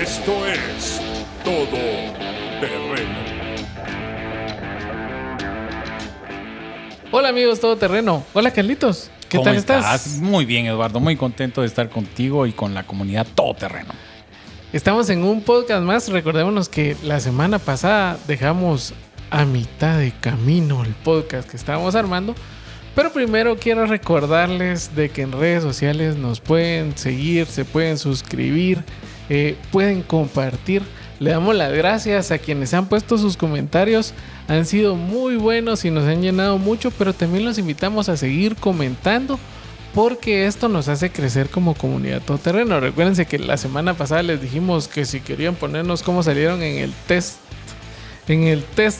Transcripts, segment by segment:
Esto es Todo Terreno. Hola amigos Todoterreno. Hola Carlitos. ¿Qué tal estás? Muy bien, Eduardo. Muy contento de estar contigo y con la comunidad Todoterreno. Estamos en un podcast más. Recordémonos que la semana pasada dejamos a mitad de camino el podcast que estábamos armando. Pero primero quiero recordarles de que en redes sociales nos pueden seguir, se pueden suscribir, pueden compartir. Le damos las gracias a quienes han puesto sus comentarios. Han sido muy buenos y nos han llenado mucho, pero también los invitamos a seguir comentando porque esto nos hace crecer como comunidad todoterreno. Recuérdense que la semana pasada les dijimos que si querían ponernos cómo salieron en el test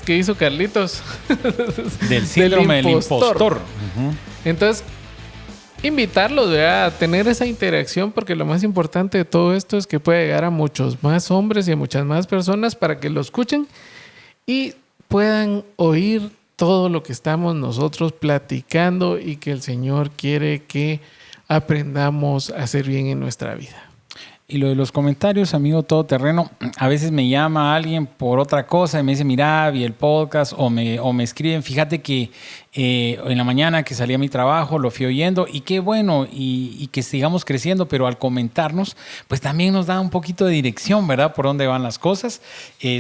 que hizo Carlitos del síndrome del impostor. Entonces, invitarlos a tener esa interacción, porque lo más importante de todo esto es que pueda llegar a muchos más hombres y a muchas más personas para que lo escuchen y puedan oír todo lo que estamos nosotros platicando y que el Señor quiere que aprendamos a hacer bien en nuestra vida. Y lo de los comentarios, amigo Todoterreno, a veces me llama alguien por otra cosa y me dice, mira, vi el podcast, o me escriben, fíjate que en la mañana que salí a mi trabajo lo fui oyendo y qué bueno y que sigamos creciendo, pero al comentarnos, pues también nos da un poquito de dirección, ¿verdad? Por dónde van las cosas.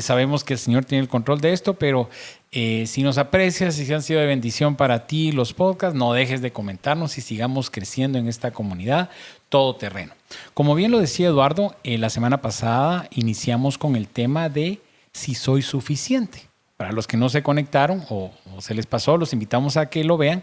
Sabemos que el Señor tiene el control de esto, pero si nos aprecias y si han sido de bendición para ti los podcasts, no dejes de comentarnos y sigamos creciendo en esta comunidad Todoterreno. Como bien lo decía Eduardo, la semana pasada iniciamos con el tema de si soy suficiente. Para los que no se conectaron o se les pasó, los invitamos a que lo vean.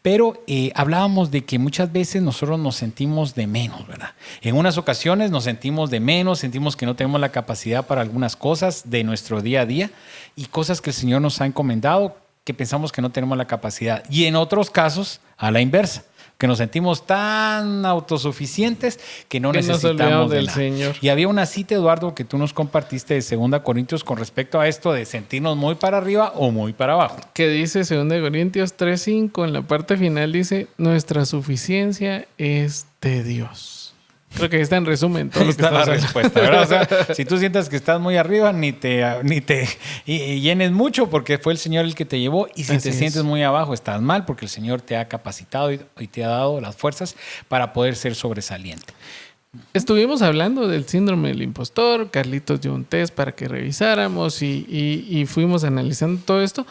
Pero hablábamos de que muchas veces nosotros nos sentimos de menos, ¿verdad? En unas ocasiones nos sentimos de menos, sentimos que no tenemos la capacidad para algunas cosas de nuestro día a día y cosas que el Señor nos ha encomendado que pensamos que no tenemos la capacidad. Y en otros casos, a la inversa, que nos sentimos tan autosuficientes que no necesitamos del Señor. Y había una cita, Eduardo, que tú nos compartiste de 2 Corintios con respecto a esto de sentirnos muy para arriba o muy para abajo. Que dice 2 Corintios 3:5, en la parte final dice, nuestra suficiencia es de Dios. Creo que ahí está en resumen todo lo que está la hablando. respuesta, ¿verdad? O sea, si tú sientas que estás muy arriba, ni te llenes mucho porque fue el Señor el que te llevó. Y si te sientes muy abajo, estás mal porque el Señor te ha capacitado y te ha dado las fuerzas para poder ser sobresaliente. Estuvimos hablando del síndrome del impostor. Carlitos dio un test para que revisáramos y fuimos analizando todo esto.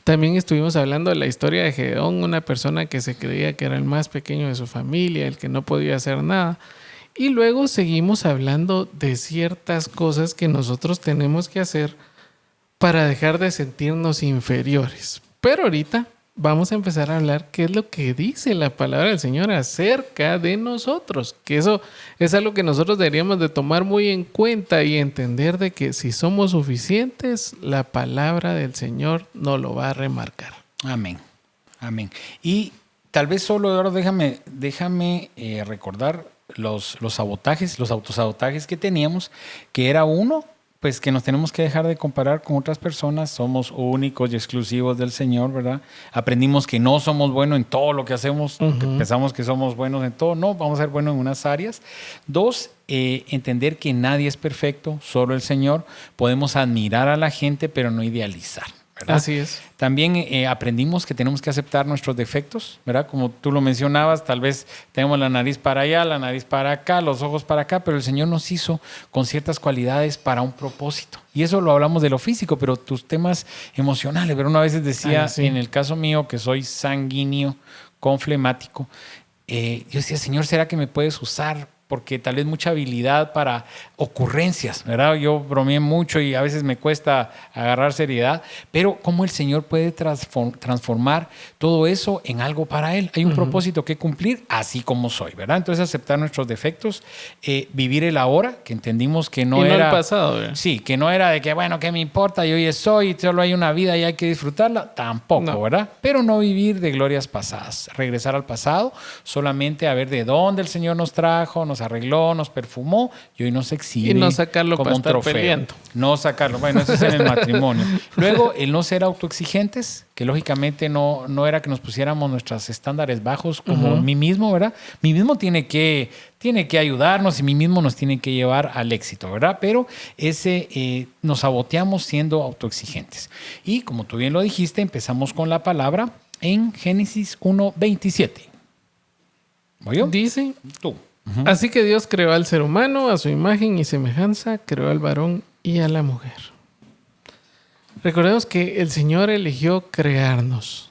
También estuvimos hablando de la historia de Gedeón, una persona que se creía que era el más pequeño de su familia, el que no podía hacer nada. Y luego seguimos hablando de ciertas cosas que nosotros tenemos que hacer para dejar de sentirnos inferiores. Pero ahorita vamos a empezar a hablar qué es lo que dice la palabra del Señor acerca de nosotros. Que eso es algo que nosotros deberíamos de tomar muy en cuenta y entender de que si somos suficientes, la palabra del Señor nos lo va a remarcar. Amén. Amén. Y tal vez solo ahora déjame recordar los sabotajes, los autosabotajes que teníamos, que era uno, pues que nos tenemos que dejar de comparar con otras personas, somos únicos y exclusivos del Señor, ¿verdad? Aprendimos que no somos buenos en todo lo que hacemos, que pensamos que somos buenos en todo, no, vamos a ser buenos en unas áreas. 2, entender que nadie es perfecto, solo el Señor. Podemos admirar a la gente, pero no idealizar, ¿verdad? Así es. También aprendimos que tenemos que aceptar nuestros defectos, ¿verdad? Como tú lo mencionabas, tal vez tenemos la nariz para allá, la nariz para acá, los ojos para acá, pero el Señor nos hizo con ciertas cualidades para un propósito. Y eso lo hablamos de lo físico, pero tus temas emocionales, pero una vez decía, en el caso mío, que soy sanguíneo con flemático, yo decía, Señor, ¿será que me puedes usar? Porque tal vez mucha habilidad para ocurrencias, ¿verdad? Yo bromeé mucho y a veces me cuesta agarrar seriedad, pero cómo el Señor puede transformar todo eso en algo para Él. Hay un propósito que cumplir, así como soy, ¿verdad? Entonces aceptar nuestros defectos, vivir el ahora, que entendimos que no era... el pasado, ¿verdad? Sí, que no era de que, bueno, ¿qué me importa? Yo hoy soy y solo hay una vida y hay que disfrutarla. Tampoco, ¿verdad? Pero no vivir de glorias pasadas. Regresar al pasado, solamente a ver de dónde el Señor nos trajo, nos arregló, nos perfumó y hoy nos exhibe. Y no sacarlo como para un estar trofeo. peleando. No sacarlo. Bueno, eso es en el matrimonio. Luego, el no ser autoexigentes, que lógicamente no era que nos pusiéramos nuestros estándares bajos como mí mismo, ¿verdad? Mí mismo tiene que ayudarnos y mí mismo nos tiene que llevar al éxito, ¿verdad? Pero nos saboteamos siendo autoexigentes. Y como tú bien lo dijiste, empezamos con la palabra en Génesis 1:27. ¿Voy yo? Dice, Tú. así que Dios creó al ser humano a su imagen y semejanza, creó al varón y a la mujer. Recordemos que el Señor eligió crearnos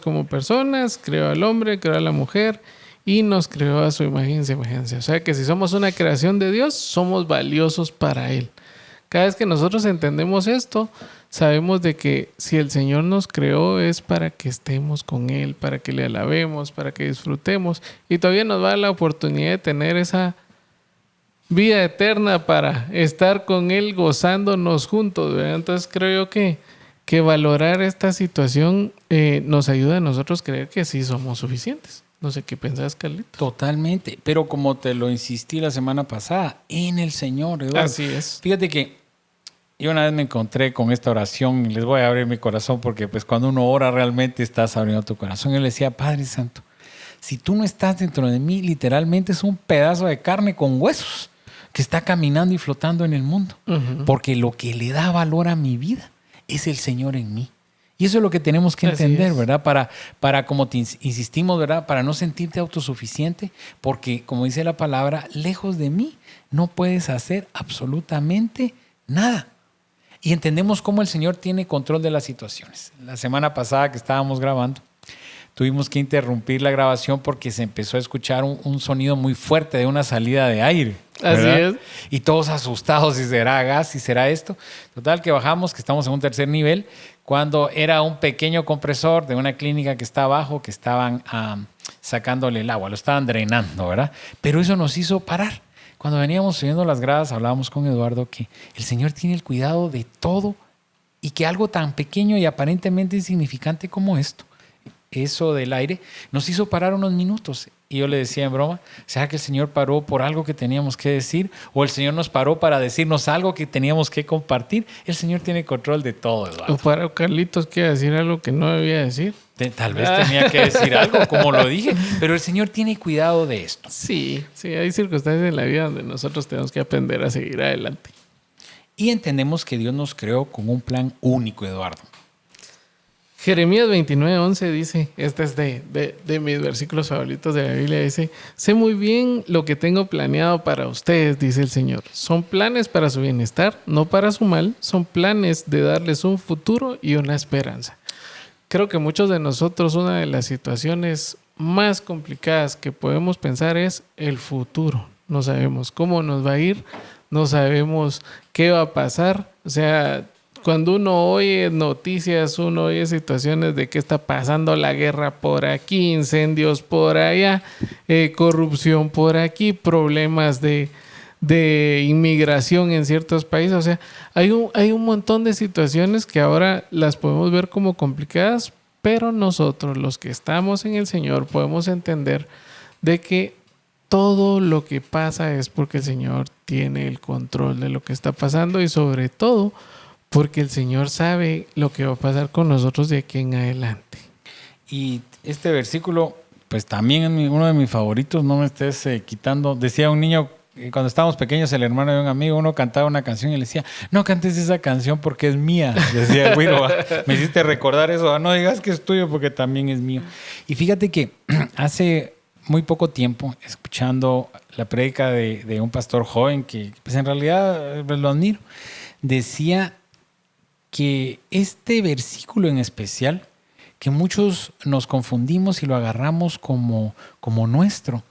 como personas, creó al hombre, creó a la mujer y nos creó a su imagen y semejanza. O sea que si somos una creación de Dios, somos valiosos para Él. Cada vez que nosotros entendemos esto, sabemos de que si el Señor nos creó es para que estemos con Él, para que le alabemos, para que disfrutemos. Y todavía nos da la oportunidad de tener esa vida eterna para estar con Él gozándonos juntos, ¿verdad? Entonces creo yo que valorar esta situación nos ayuda a nosotros a creer que sí somos suficientes. No sé qué pensás, Carlito. Totalmente. Pero como te lo insistí la semana pasada, en el Señor, Eduardo. Así es. Fíjate que yo una vez me encontré con esta oración y les voy a abrir mi corazón porque pues cuando uno ora realmente estás abriendo tu corazón. Yo le decía, Padre Santo, si tú no estás dentro de mí, literalmente es un pedazo de carne con huesos que está caminando y flotando en el mundo. Porque lo que le da valor a mi vida es el Señor en mí. Y eso es lo que tenemos que entender, ¿verdad? Para como te insistimos, ¿verdad? Para no sentirte autosuficiente, porque como dice la palabra, lejos de mí no puedes hacer absolutamente nada. Y entendemos cómo el Señor tiene control de las situaciones. La semana pasada que estábamos grabando, tuvimos que interrumpir la grabación porque se empezó a escuchar un sonido muy fuerte de una salida de aire, ¿verdad? Así es. Y todos asustados, si será gas, si será esto. Total que bajamos, que estamos en un tercer nivel, cuando era un pequeño compresor de una clínica que está abajo, que estaban sacándole el agua, lo estaban drenando, ¿verdad? Pero eso nos hizo parar. Cuando veníamos subiendo las gradas, hablábamos con Eduardo que el Señor tiene el cuidado de todo y que algo tan pequeño y aparentemente insignificante como esto, eso del aire, nos hizo parar unos minutos. Y yo le decía en broma, ¿será que el Señor paró por algo que teníamos que decir? ¿O el Señor nos paró para decirnos algo que teníamos que compartir? El Señor tiene control de todo, Eduardo. O para Carlitos quiere decir algo que no debía decir. Tal vez tenía que decir algo, como lo dije, pero el Señor tiene cuidado de esto. Sí, hay circunstancias en la vida donde nosotros tenemos que aprender a seguir adelante. Y entendemos que Dios nos creó con un plan único, Eduardo. Jeremías 29:11 dice, este es de mis versículos favoritos de la Biblia, dice, sé muy bien lo que tengo planeado para ustedes, dice el Señor. Son planes para su bienestar, no para su mal, son planes de darles un futuro y una esperanza. Creo que muchos de nosotros una de las situaciones más complicadas que podemos pensar es el futuro. No sabemos cómo nos va a ir, no sabemos qué va a pasar, o sea, cuando uno oye noticias, uno oye situaciones de qué está pasando, la guerra por aquí, incendios por allá, corrupción por aquí, problemas de inmigración en ciertos países. O sea, hay un montón de situaciones que ahora las podemos ver como complicadas, pero nosotros, los que estamos en el Señor, podemos entender de que todo lo que pasa es porque el Señor tiene el control de lo que está pasando y sobre todo porque el Señor sabe lo que va a pasar con nosotros de aquí en adelante. Y este versículo, pues también es uno de mis favoritos, no me estés quitando. Decía un niño, cuando estábamos pequeños, el hermano de un amigo, uno cantaba una canción y le decía, no cantes esa canción porque es mía. Decía, güiro, me hiciste recordar eso, no digas que es tuyo porque también es mío. Y fíjate que hace muy poco tiempo, escuchando la prédica de un pastor joven, que pues en realidad lo admiro, decía que este versículo en especial, que muchos nos confundimos y lo agarramos como nuestro,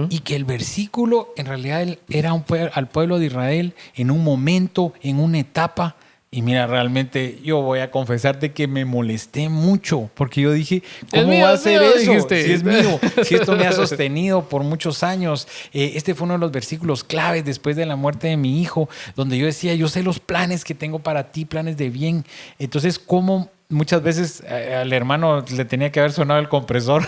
y que el versículo en realidad era al pueblo de Israel en un momento, en una etapa. Y mira, realmente yo voy a confesarte que me molesté mucho porque yo dije, ¿cómo va a ser eso? Dijiste. Si es mío, si esto me ha sostenido por muchos años. Este fue uno de los versículos claves después de la muerte de mi hijo, donde yo decía, yo sé los planes que tengo para ti, planes de bien. Entonces, ¿cómo muchas veces al hermano le tenía que haber sonado el compresor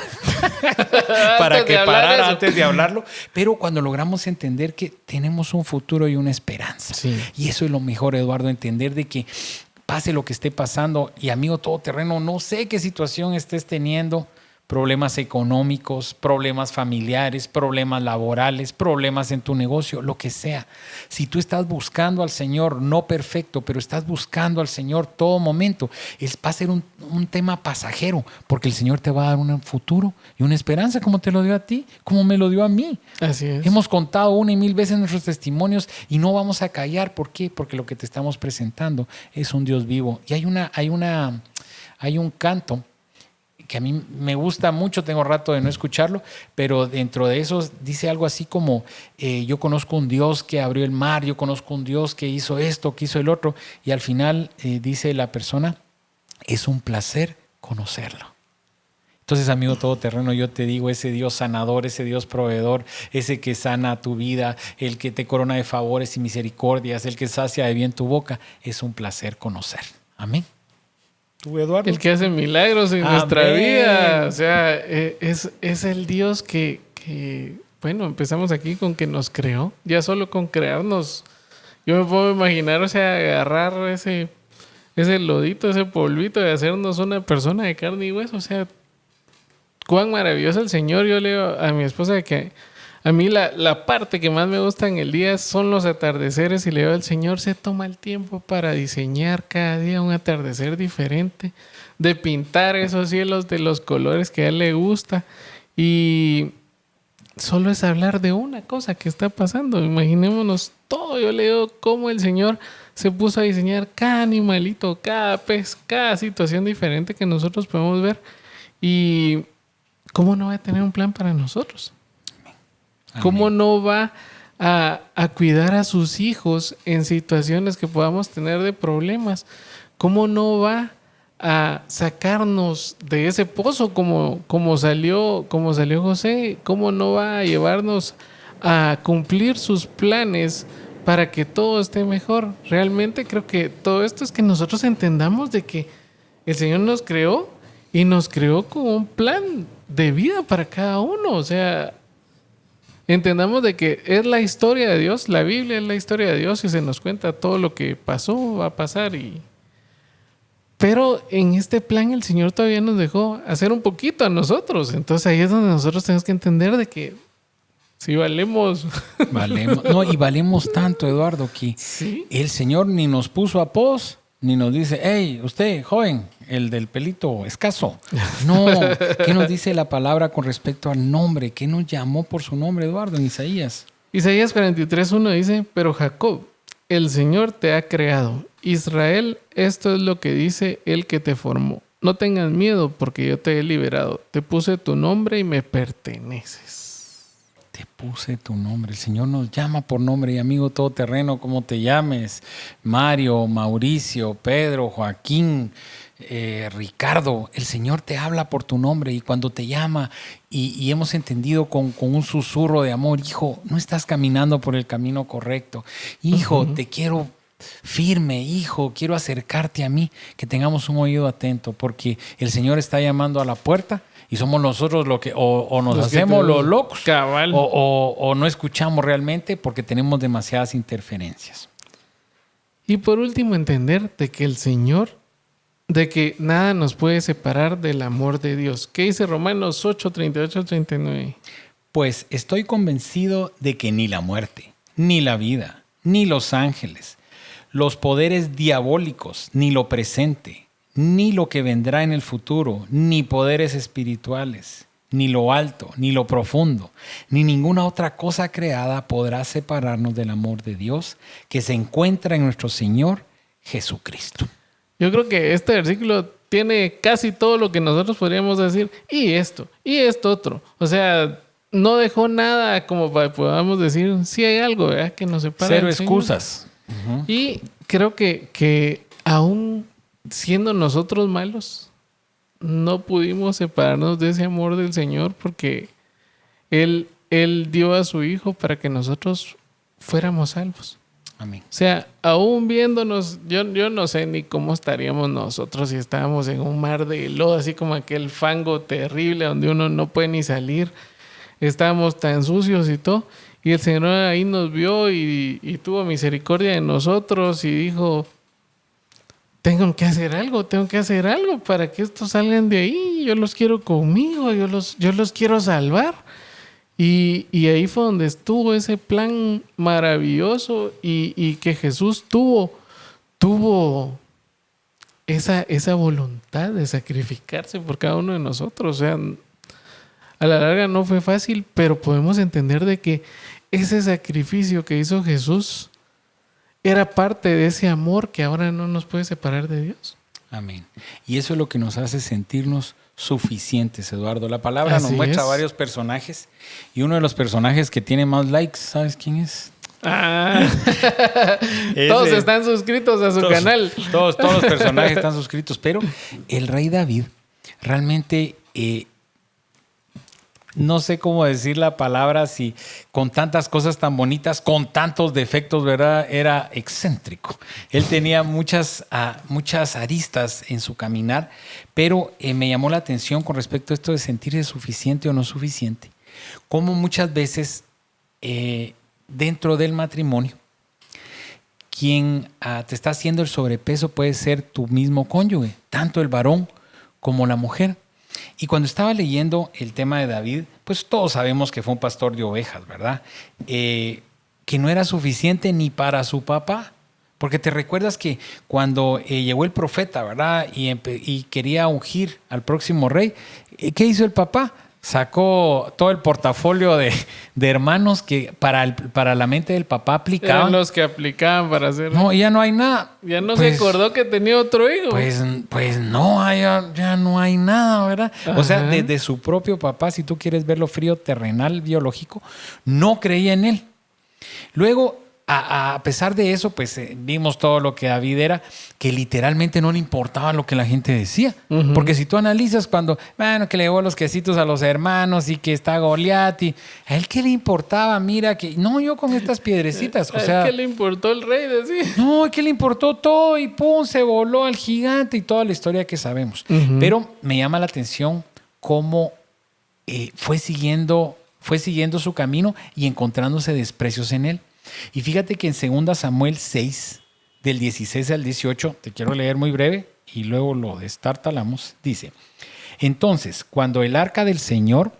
para que parara antes de hablarlo. Pero cuando logramos entender que tenemos un futuro y una esperanza. Sí. Y eso es lo mejor, Eduardo, entender de que pase lo que esté pasando. Y amigo todoterreno, no sé qué situación estés teniendo. Problemas económicos, problemas familiares, problemas laborales, problemas en tu negocio, lo que sea. Si tú estás buscando al Señor, no perfecto, pero estás buscando al Señor todo momento, va a ser un tema pasajero, porque el Señor te va a dar un futuro y una esperanza, como te lo dio a ti, como me lo dio a mí. Así es. Hemos contado 1 y 1000 veces nuestros testimonios y no vamos a callar. ¿Por qué? Porque lo que te estamos presentando es un Dios vivo. Y hay un canto que a mí me gusta mucho, tengo rato de no escucharlo, pero dentro de esos dice algo así como, yo conozco un Dios que abrió el mar, yo conozco un Dios que hizo esto, que hizo el otro, y al final dice la persona, es un placer conocerlo. Entonces, amigo todoterreno, yo te digo, ese Dios sanador, ese Dios proveedor, ese que sana tu vida, el que te corona de favores y misericordias, el que sacia de bien tu boca, es un placer conocer. Amén. ¿Tú, Eduardo? El que hace milagros en nuestra vida. O sea, es el Dios que, bueno, empezamos aquí con que nos creó. Ya solo con crearnos, yo me puedo imaginar, o sea, agarrar ese lodito, ese polvito de hacernos una persona de carne y hueso. O sea, cuán maravilloso el Señor. Yo le digo a mi esposa que a mí la parte que más me gusta en el día son los atardeceres y le digo al Señor, se toma el tiempo para diseñar cada día un atardecer diferente, de pintar esos cielos de los colores que a él le gusta, y solo es hablar de una cosa que está pasando. Imaginémonos todo. Yo le digo cómo el Señor se puso a diseñar cada animalito, cada pez, cada situación diferente que nosotros podemos ver, y cómo no va a tener un plan para nosotros. ¿Cómo no va a cuidar a sus hijos en situaciones que podamos tener de problemas? ¿Cómo no va a sacarnos de ese pozo como salió José? ¿Cómo no va a llevarnos a cumplir sus planes para que todo esté mejor? Realmente creo que todo esto es que nosotros entendamos de que el Señor nos creó y nos creó con un plan de vida para cada uno. O sea, entendamos de que es la historia de Dios, la Biblia es la historia de Dios y se nos cuenta todo lo que pasó, va a pasar. Pero en este plan el Señor todavía nos dejó hacer un poquito a nosotros. Entonces ahí es donde nosotros tenemos que entender de que sí valemos. No, y valemos tanto, Eduardo, que ¿Sí? el Señor ni nos puso apodos, ni nos dice, hey, usted, joven, el del pelito escaso. No, ¿qué nos dice la palabra con respecto al nombre? ¿Qué nos llamó por su nombre, Eduardo, en Isaías? Isaías 43:1 dice, pero Jacob, el Señor te ha creado. Israel, esto es lo que dice el que te formó. No tengas miedo porque yo te he liberado. Te puse tu nombre y me perteneces. Te puse tu nombre. El Señor nos llama por nombre. Y amigo todoterreno, como te llames, Mario, Mauricio, Pedro, Joaquín, Ricardo, el Señor te habla por tu nombre. Y cuando te llama y hemos entendido con un susurro de amor, hijo, no estás caminando por el camino correcto. Hijo, te quiero firme, hijo, quiero acercarte a mí. Que tengamos un oído atento porque el Señor está llamando a la puerta. Y somos nosotros lo que o nos hacemos los locos o no escuchamos realmente porque tenemos demasiadas interferencias. Y por último, entender de que el Señor, de que nada nos puede separar del amor de Dios. ¿Qué dice Romanos 8:38-39? Pues estoy convencido de que ni la muerte, ni la vida, ni los ángeles, los poderes diabólicos, ni lo presente, ni lo que vendrá en el futuro, ni poderes espirituales, ni lo alto, ni lo profundo, ni ninguna otra cosa creada podrá separarnos del amor de Dios que se encuentra en nuestro Señor Jesucristo. Yo creo que este versículo tiene casi todo lo que nosotros podríamos decir, y esto otro. O sea, no dejó nada como para que podamos decir, sí hay algo, ¿verdad?, que nos separa. Cero excusas. Uh-huh. Y creo que aún siendo nosotros malos, no pudimos separarnos de ese amor del Señor porque Él dio a su Hijo para que nosotros fuéramos salvos. Amén. O sea, aún viéndonos, yo no sé ni cómo estaríamos nosotros si estábamos en un mar de lodo, así como aquel fango terrible donde uno no puede ni salir. Estábamos tan sucios y todo. Y el Señor ahí nos vio y tuvo misericordia de nosotros y dijo, tengo que hacer algo para que estos salgan de ahí. Yo los quiero conmigo, yo los quiero salvar. Y ahí fue donde estuvo ese plan maravilloso y que Jesús tuvo esa voluntad de sacrificarse por cada uno de nosotros. O sea, a la larga no fue fácil, pero podemos entender de que ese sacrificio que hizo Jesús era parte de ese amor que ahora no nos puede separar de Dios. Amén. Y eso es lo que nos hace sentirnos suficientes, Eduardo. La palabra nos muestra varios personajes y uno de los personajes que tiene más likes, ¿sabes quién es? Todos están suscritos a su canal. Todos los personajes están suscritos, pero el rey David realmente... no sé cómo decir la palabra, si con tantas cosas tan bonitas, con tantos defectos, ¿verdad? Era excéntrico. Él tenía muchas aristas en su caminar, pero me llamó la atención con respecto a esto de sentirse suficiente o no suficiente. Como muchas veces dentro del matrimonio, quien te está haciendo el sobrepeso puede ser tu mismo cónyuge, tanto el varón como la mujer. Y cuando estaba leyendo el tema de David, pues todos sabemos que fue un pastor de ovejas, ¿verdad? Que no era suficiente ni para su papá. Porque te recuerdas que cuando llegó el profeta, ¿verdad? Y quería ungir al próximo rey, ¿qué hizo el papá? Sacó todo el portafolio de hermanos que para la mente del papá aplicaban. Eran los que aplicaban para hacer... No, ya no hay nada. Ya no se acordó que tenía otro hijo. Pues no, ya no hay nada, ¿verdad? Ajá. O sea, desde su propio papá, si tú quieres verlo frío, terrenal, biológico, no creía en él. Luego, a pesar de eso, pues vimos todo lo que David era, que literalmente no le importaba lo que la gente decía. Uh-huh. Porque si tú analizas cuando, que le llevó los quesitos a los hermanos y que está Goliat, y a él qué le importaba, mira, que no, yo con estas piedrecitas. O sea, ¿qué le importó el rey? Decía. No, ¿qué le importó todo? Y pum, se voló al gigante y toda la historia que sabemos. Uh-huh. Pero me llama la atención cómo fue siguiendo su camino y encontrándose desprecios en él. Y fíjate que en 2 Samuel 6, del 16 al 18, te quiero leer muy breve y luego lo destartalamos, dice: entonces, cuando el arca del Señor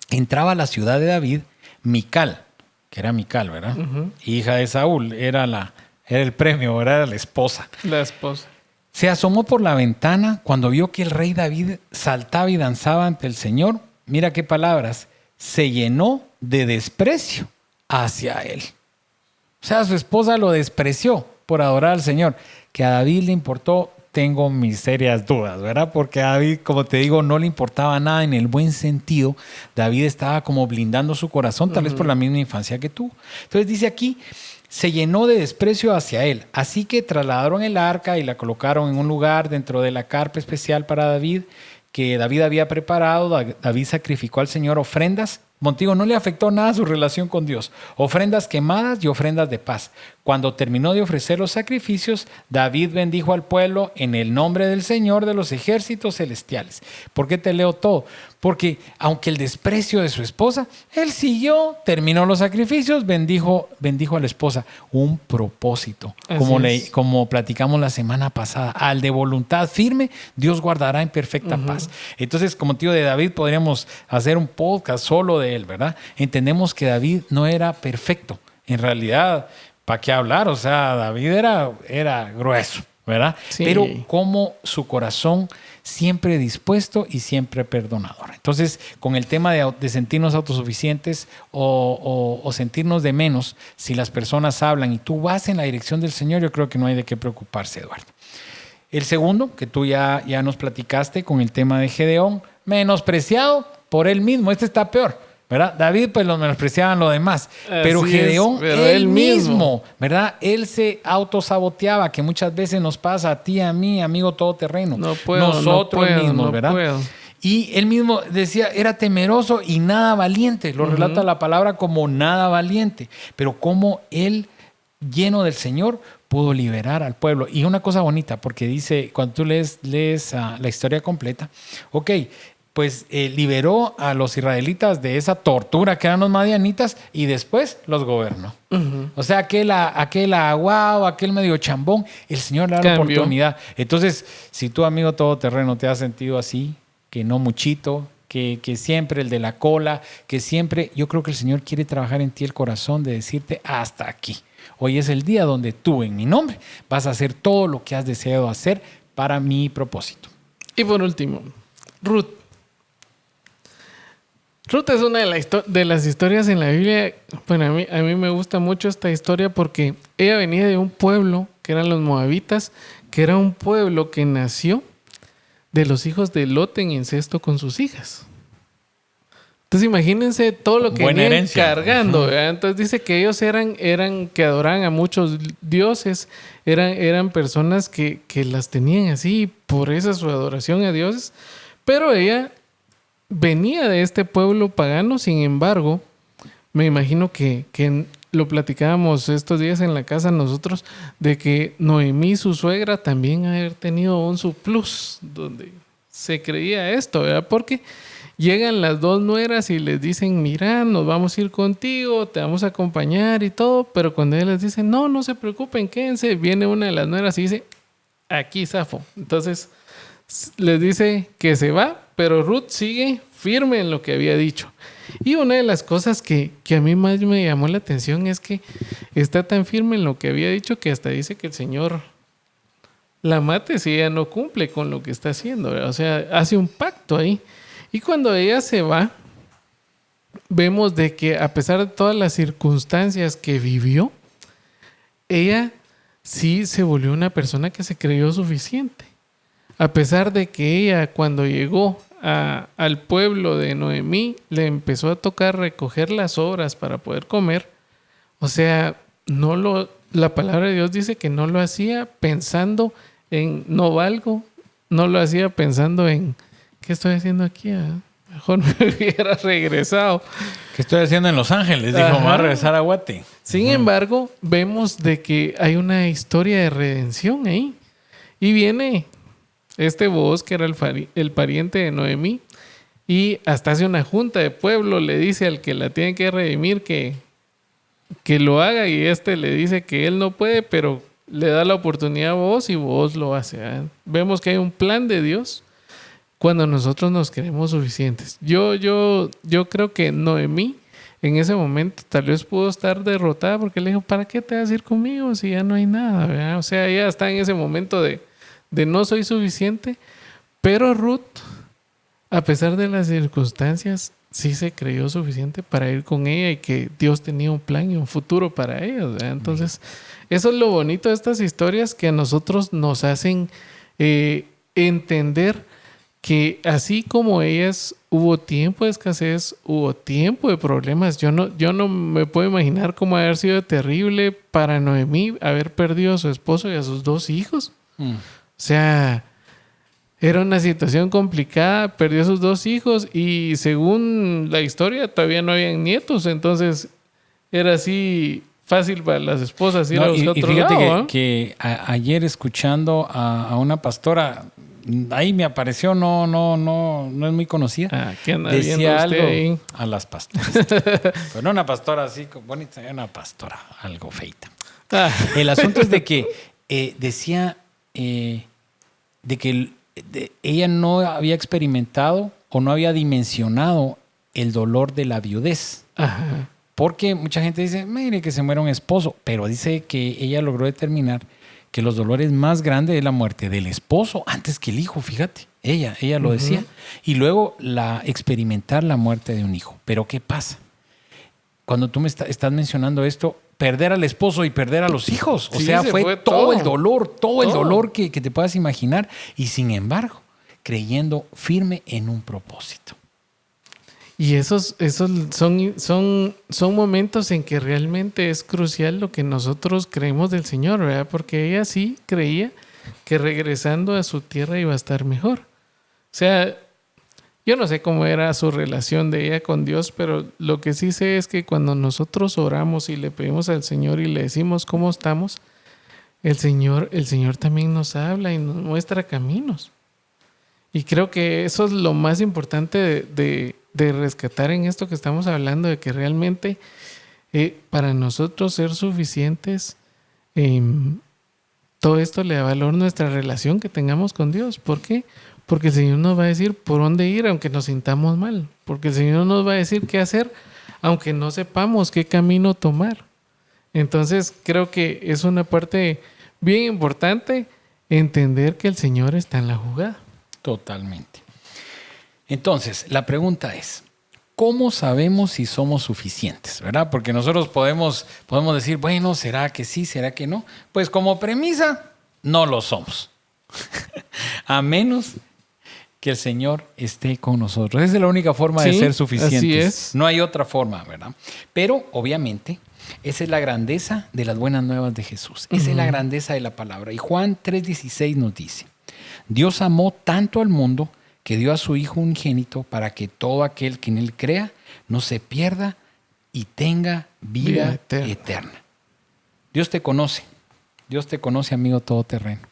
entraba a la ciudad de David, Mical, que era Mical, ¿verdad? Uh-huh. Hija de Saúl, era el premio, era la esposa. La esposa. Se asomó por la ventana cuando vio que el rey David saltaba y danzaba ante el Señor. Mira qué palabras, se llenó de desprecio hacia él. O sea, su esposa lo despreció por adorar al Señor. Que a David le importó, tengo mis serias dudas, ¿verdad? Porque a David, como te digo, no le importaba nada en el buen sentido. David estaba como blindando su corazón, tal vez por la misma infancia que tuvo. Entonces dice aquí, se llenó de desprecio hacia él. Así que trasladaron el arca y la colocaron en un lugar dentro de la carpa especial para David, que David había preparado. David sacrificó al Señor ofrendas. Montigo, no le afectó nada su relación con Dios. Ofrendas quemadas y ofrendas de paz. Cuando terminó de ofrecer los sacrificios, David bendijo al pueblo en el nombre del Señor de los ejércitos celestiales. ¿Por qué te leo todo? Porque aunque el desprecio de su esposa, él siguió, terminó los sacrificios, bendijo a la esposa. Un propósito, como platicamos la semana pasada. Al de voluntad firme, Dios guardará en perfecta paz. Entonces, como tío de David, podríamos hacer un podcast solo de él, ¿verdad? Entendemos que David no era perfecto. En realidad, ¿para qué hablar? O sea, David era grueso, ¿verdad? Sí. Pero como su corazón siempre dispuesto y siempre perdonador. Entonces, con el tema de sentirnos autosuficientes o sentirnos de menos, si las personas hablan y tú vas en la dirección del Señor, yo creo que no hay de qué preocuparse, Eduardo. El segundo, que tú ya nos platicaste con el tema de Gedeón, menospreciado por él mismo. Este está peor, ¿verdad? David pues lo menospreciaban los demás, pero Gedeón, él mismo, ¿verdad? Él se autosaboteaba, que muchas veces nos pasa a ti, a mí, amigo todoterreno. Nosotros mismos, ¿verdad? Y él mismo decía, era temeroso y nada valiente. Lo relata la palabra como nada valiente. Pero cómo él lleno del Señor, pudo liberar al pueblo. Y una cosa bonita, porque dice, cuando tú lees la historia completa, ok, pues liberó a los israelitas de esa tortura que eran los madianitas y después los gobernó. O sea, aquel aguado, aquel medio chambón, el Señor le da la oportunidad. Entonces, si tú, amigo todoterreno, te has sentido así, que no muchito, que siempre el de la cola, que siempre, yo creo que el Señor quiere trabajar en ti el corazón de decirte hasta aquí. Hoy es el día donde tú, en mi nombre, vas a hacer todo lo que has deseado hacer para mi propósito. Y por último, Ruth. Ruth es una de las historias en la Biblia. Bueno, a mí me gusta mucho esta historia porque ella venía de un pueblo que eran los moabitas, que era un pueblo que nació de los hijos de Lot en incesto con sus hijas. Entonces imagínense todo lo que venían cargando. Entonces dice que ellos eran que adoraban a muchos dioses, eran personas que las tenían así por esa su adoración a dioses, pero ella venía de este pueblo pagano. Sin embargo, me imagino que lo platicábamos estos días en la casa nosotros, de que Noemí, su suegra, también haber tenido un surplus donde se creía esto, ¿verdad? Porque llegan las dos nueras y les dicen, mira, nos vamos a ir contigo, te vamos a acompañar y todo, pero cuando ellas les dicen, no se preocupen, quédense, viene una de las nueras y dice, aquí zafo. Entonces les dice que se va, pero Ruth sigue firme en lo que había dicho. Y una de las cosas que a mí más me llamó la atención es que está tan firme en lo que había dicho que hasta dice que el Señor la mate si ella no cumple con lo que está haciendo, ¿verdad? O sea, hace un pacto ahí. Y cuando ella se va, vemos de que a pesar de todas las circunstancias que vivió, ella sí se volvió una persona que se creyó suficiente. A pesar de que ella, cuando llegó al pueblo de Noemí, le empezó a tocar recoger las obras para poder comer. O sea, la palabra de Dios dice que no lo hacía pensando en no valgo, no lo hacía pensando en ¿qué estoy haciendo aquí? Mejor me hubiera regresado. ¿Qué estoy haciendo en Los Ángeles? Dijo, me voy a regresar a Guate. Sin embargo, vemos de que hay una historia de redención ahí. Y viene este Booz, que era el pariente de Noemí, y hasta hace una junta de pueblo, le dice al que la tiene que redimir que lo haga, y le dice que él no puede, pero le da la oportunidad a Booz y Booz lo hace. Vemos que hay un plan de Dios cuando nosotros nos creemos suficientes. Yo creo que Noemí en ese momento tal vez pudo estar derrotada porque le dijo, ¿para qué te vas a ir conmigo si ya no hay nada? ¿Verdad? O sea, ella está en ese momento de no soy suficiente, pero Ruth, a pesar de las circunstancias, sí se creyó suficiente para ir con ella y que Dios tenía un plan y un futuro para ella, ¿verdad? Entonces, eso es lo bonito de estas historias, que a nosotros nos hacen entender que así como ellas, hubo tiempo de escasez, hubo tiempo de problemas. Yo no me puedo imaginar cómo haber sido terrible para Noemí haber perdido a su esposo y a sus 2 hijos. O sea, era una situación complicada, perdió a sus 2 hijos y según la historia todavía no habían nietos, entonces era así fácil para las esposas ir a buscar otro lado. Y fíjate que ayer escuchando a una pastora, ahí me apareció, no es muy conocida. ¿Qué anda decía viendo algo usted ahí? A las pastoras. Pero no una pastora así bonita, una pastora algo feita. El asunto es de que decía de que ella no había experimentado o no había dimensionado el dolor de la viudez. Ajá. Porque mucha gente dice, mire que se muera un esposo, pero dice que ella logró determinar que los dolores más grandes es la muerte del esposo antes que el hijo, fíjate. Ella lo decía. Y luego experimentar la muerte de un hijo. Pero ¿qué pasa? Cuando tú me estás mencionando esto, perder al esposo y perder a los hijos. O sea, fue todo el dolor, todo el dolor que te puedas imaginar. Y sin embargo, creyendo firme en un propósito. Y esos son momentos en que realmente es crucial lo que nosotros creemos del Señor, ¿verdad? Porque ella sí creía que regresando a su tierra iba a estar mejor. O sea, Yo no sé cómo era su relación de ella con Dios, pero lo que sí sé es que cuando nosotros oramos y le pedimos al Señor y le decimos cómo estamos, el Señor también nos habla y nos muestra caminos. Y creo que eso es lo más importante de rescatar en esto que estamos hablando, de que realmente para nosotros ser suficientes, todo esto le da valor a nuestra relación que tengamos con Dios. ¿Por qué? Porque el Señor nos va a decir por dónde ir aunque nos sintamos mal. Porque el Señor nos va a decir qué hacer aunque no sepamos qué camino tomar. Entonces creo que es una parte bien importante entender que el Señor está en la jugada. Totalmente. Entonces, la pregunta es, ¿cómo sabemos si somos suficientes? ¿Verdad? Porque nosotros podemos decir, bueno, ¿será que sí? ¿Será que no? Pues como premisa, no lo somos. A menos que el Señor esté con nosotros. Esa es la única forma de ser suficientes. Así es. No hay otra forma, ¿verdad? Pero, obviamente, esa es la grandeza de las buenas nuevas de Jesús. Esa es la grandeza de la palabra. Y Juan 3:16 nos dice, Dios amó tanto al mundo que dio a su Hijo unigénito para que todo aquel que en Él crea no se pierda y tenga vida eterna. Dios te conoce. Dios te conoce, amigo todoterreno.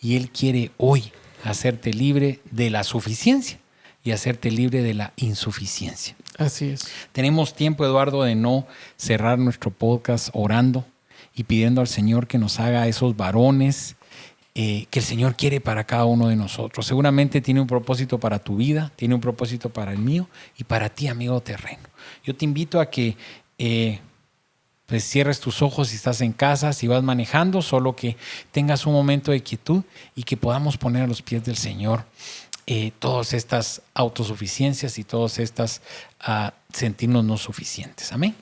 Y Él quiere hoy hacerte libre de la suficiencia y hacerte libre de la insuficiencia. Así es. Tenemos tiempo, Eduardo, de no cerrar nuestro podcast orando y pidiendo al Señor que nos haga esos varones que el Señor quiere para cada uno de nosotros. Seguramente tiene un propósito para tu vida, tiene un propósito para el mío y para ti, amigo terreno. Yo te invito a que pues cierres tus ojos si estás en casa, si vas manejando, solo que tengas un momento de quietud y que podamos poner a los pies del Señor todas estas autosuficiencias y todas estas sentirnos no suficientes. Amén.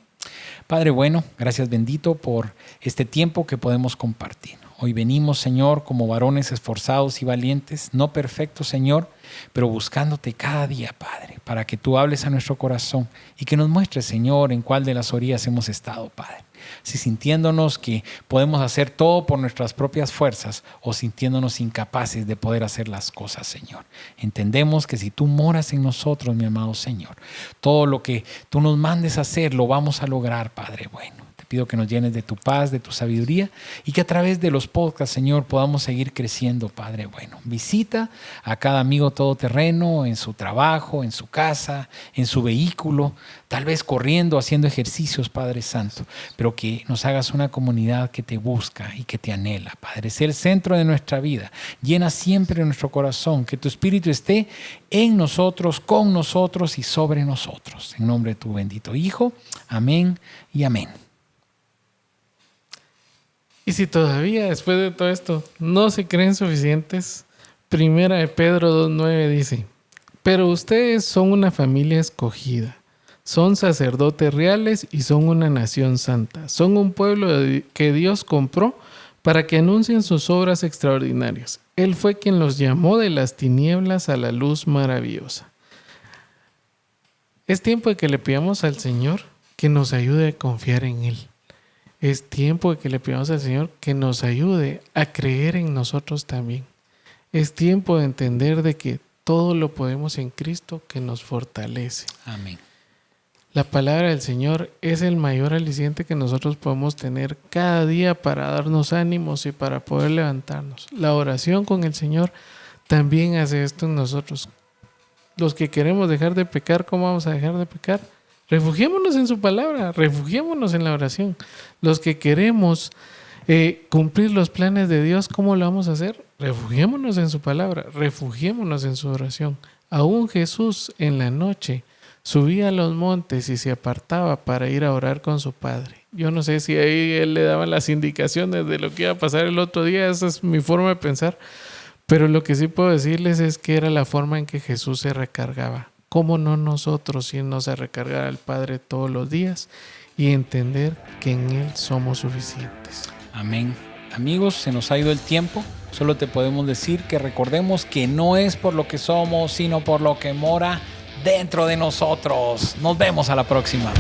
Padre bueno, gracias bendito por este tiempo que podemos compartir. Hoy venimos, Señor, como varones esforzados y valientes, no perfectos, Señor, pero buscándote cada día, Padre, para que tú hables a nuestro corazón y que nos muestres, Señor, en cuál de las orillas hemos estado, Padre. Si sintiéndonos que podemos hacer todo por nuestras propias fuerzas o sintiéndonos incapaces de poder hacer las cosas, Señor. Entendemos que si tú moras en nosotros, mi amado Señor, todo lo que tú nos mandes a hacer lo vamos a lograr, Padre bueno. Pido que nos llenes de tu paz, de tu sabiduría y que a través de los podcasts, Señor, podamos seguir creciendo, Padre bueno. Visita a cada amigo todoterreno en su trabajo, en su casa, en su vehículo, tal vez corriendo, haciendo ejercicios, Padre Santo, pero que nos hagas una comunidad que te busca y que te anhela, Padre. Sé el centro de nuestra vida. Llena siempre nuestro corazón, que tu Espíritu esté en nosotros, con nosotros y sobre nosotros. En nombre de tu bendito Hijo. Amén y amén. Y si todavía después de todo esto no se creen suficientes, 1 de Pedro 2:9 dice, pero ustedes son una familia escogida, son sacerdotes reales y son una nación santa, son un pueblo que Dios compró para que anuncien sus obras extraordinarias. Él fue quien los llamó de las tinieblas a la luz maravillosa. Es tiempo de que le pidamos al Señor que nos ayude a confiar en Él. Es tiempo de que le pidamos al Señor que nos ayude a creer en nosotros también. Es tiempo de entender de que todo lo podemos en Cristo que nos fortalece. Amén. La palabra del Señor es el mayor aliciente que nosotros podemos tener cada día para darnos ánimos y para poder levantarnos. La oración con el Señor también hace esto en nosotros. Los que queremos dejar de pecar, ¿cómo vamos a dejar de pecar? Refugiémonos en su palabra, refugiémonos en la oración. Los que queremos cumplir los planes de Dios, ¿cómo lo vamos a hacer? Refugiémonos en su palabra, refugiémonos en su oración. Aún Jesús en la noche subía a los montes y se apartaba para ir a orar con su Padre. Yo no sé si ahí Él le daba las indicaciones de lo que iba a pasar el otro día, esa es mi forma de pensar. Pero lo que sí puedo decirles es que era la forma en que Jesús se recargaba. ¿Cómo no nosotros irnos a recargar al Padre todos los días y entender que en Él somos suficientes? Amén. Amigos, se nos ha ido el tiempo. Solo te podemos decir que recordemos que no es por lo que somos, sino por lo que mora dentro de nosotros. Nos vemos a la próxima.